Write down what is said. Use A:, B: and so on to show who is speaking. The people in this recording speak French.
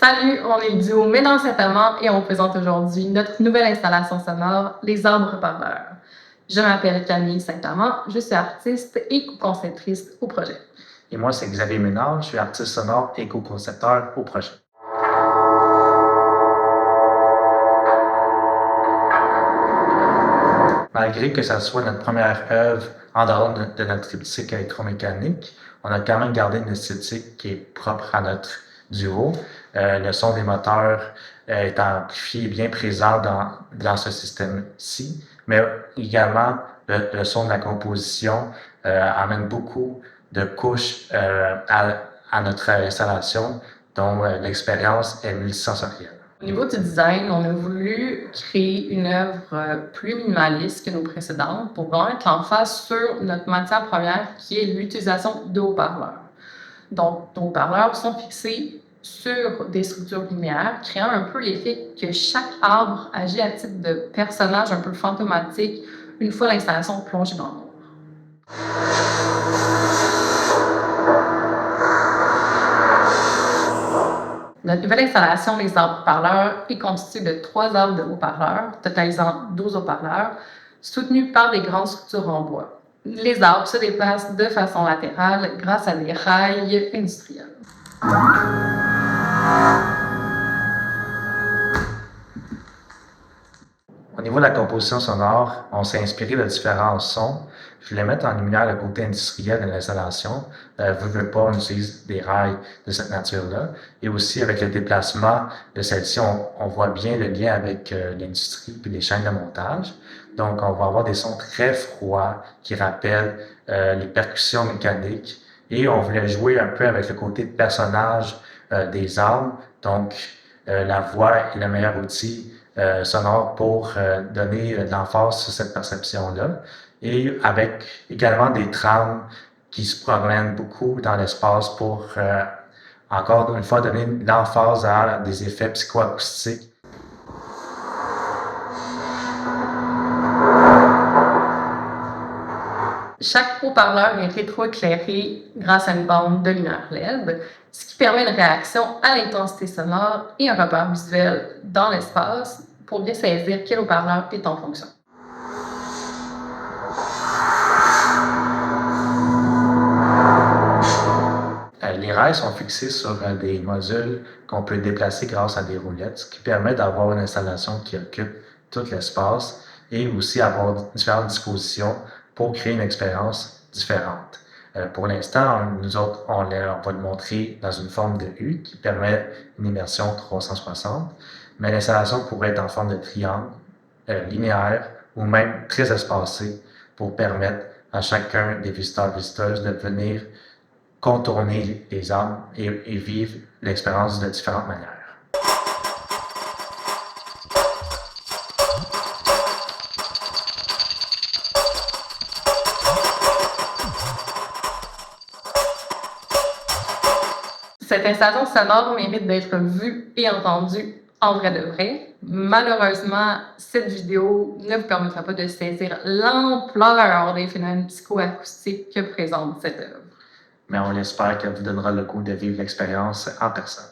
A: Salut, on est le duo Mais dans cet amant et on présente aujourd'hui notre nouvelle installation sonore, Les Arbres Parleurs. Je m'appelle Camille Saint-Amand, je suis artiste et co-conceptrice au projet.
B: Et moi, c'est Xavier Ménard, je suis artiste sonore et co-concepteur au projet. Malgré que ça soit notre première œuvre en dehors de notre triptyque électromécanique, on a quand même gardé une esthétique qui est propre à notre duo. Le son des moteurs est amplifié et bien présent dans ce système-ci, mais également le son de la composition amène beaucoup de couches à notre installation, dont l'expérience est multisensorielle.
A: Au niveau du design, on a voulu créer une œuvre plus minimaliste que nos précédentes pour vraiment être en face sur notre matière première qui est l'utilisation de haut-parleurs. Donc, nos haut-parleurs sont fixés sur des structures linéaires, créant un peu l'effet que chaque arbre agit à titre de personnage un peu fantomatique une fois l'installation plongée dans le noir. Notre nouvelle installation, les arbres parleurs, est constituée de 3 arbres de haut-parleurs, totalisant 12 haut-parleurs, soutenus par des grandes structures en bois. Les arbres se déplacent de façon latérale grâce à des rails industriels.
B: Au niveau de la composition sonore, on s'est inspiré de différents sons. Je voulais mettre en lumière le côté industriel de l'installation. Veux pas, on utilise des rails de cette nature-là. Et aussi, avec le déplacement de celle-ci, on voit bien le lien avec l'industrie et les chaînes de montage. Donc, on va avoir des sons très froids qui rappellent les percussions mécaniques. Et on voulait jouer un peu avec le côté de personnage des arbres. Donc, la voix est le meilleur outil sonore pour donner de l'emphase sur cette perception-là. Et avec également des trames qui se promènent beaucoup dans l'espace pour, encore une fois, donner l'emphase à des effets psychoacoustiques.
A: Chaque haut-parleur est rétroéclairé grâce à une bande de lumière LED, ce qui permet une réaction à l'intensité sonore et un repère visuel dans l'espace pour bien saisir quel haut-parleur est en fonction.
B: Les rails sont fixés sur des modules qu'on peut déplacer grâce à des roulettes, ce qui permet d'avoir une installation qui occupe tout l'espace et aussi avoir différentes dispositions pour créer une expérience différente. Pour l'instant, nous autres, on va le montrer dans une forme de U qui permet une immersion 360, mais l'installation pourrait être en forme de triangle, linéaire ou même très espacé pour permettre à chacun des visiteurs-visiteuses de venir contourner les arbres et vivre l'expérience de différentes manières.
A: Cette installation sonore mérite d'être vue et entendue en vrai de vrai. Malheureusement, cette vidéo ne vous permettra pas de saisir l'ampleur des phénomènes psychoacoustiques que présente cette œuvre.
B: Mais on espère qu'elle vous donnera le goût de vivre l'expérience en personne.